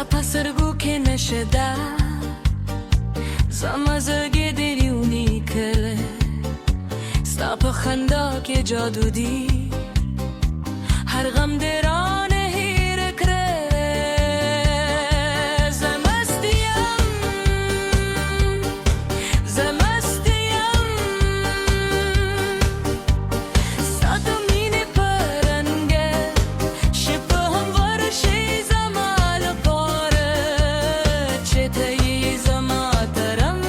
pasărgu che nasce da Zamază găderi unicele Sta pe خندا که جادو دی هر غم درانه هیر کره زمستیم سادو مینه پرنگه شبه هم ورشی زمال پاره چه تایی زماترم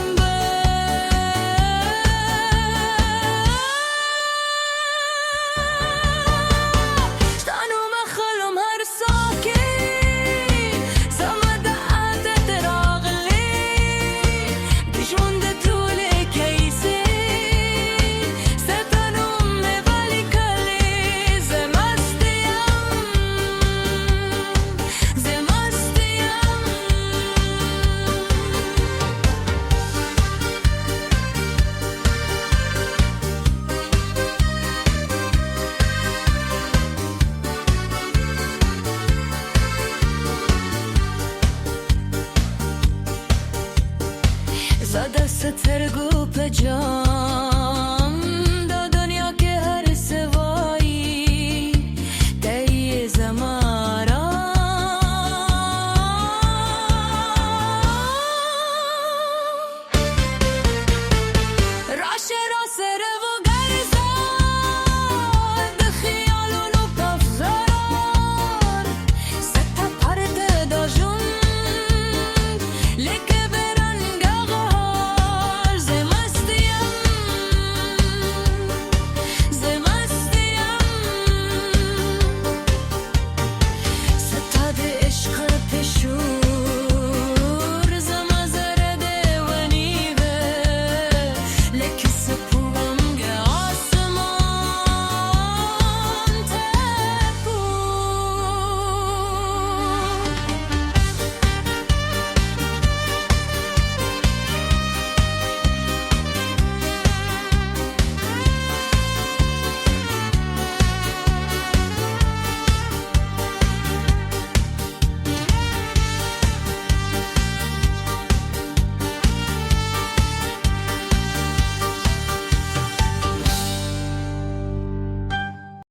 زده سترگو به جان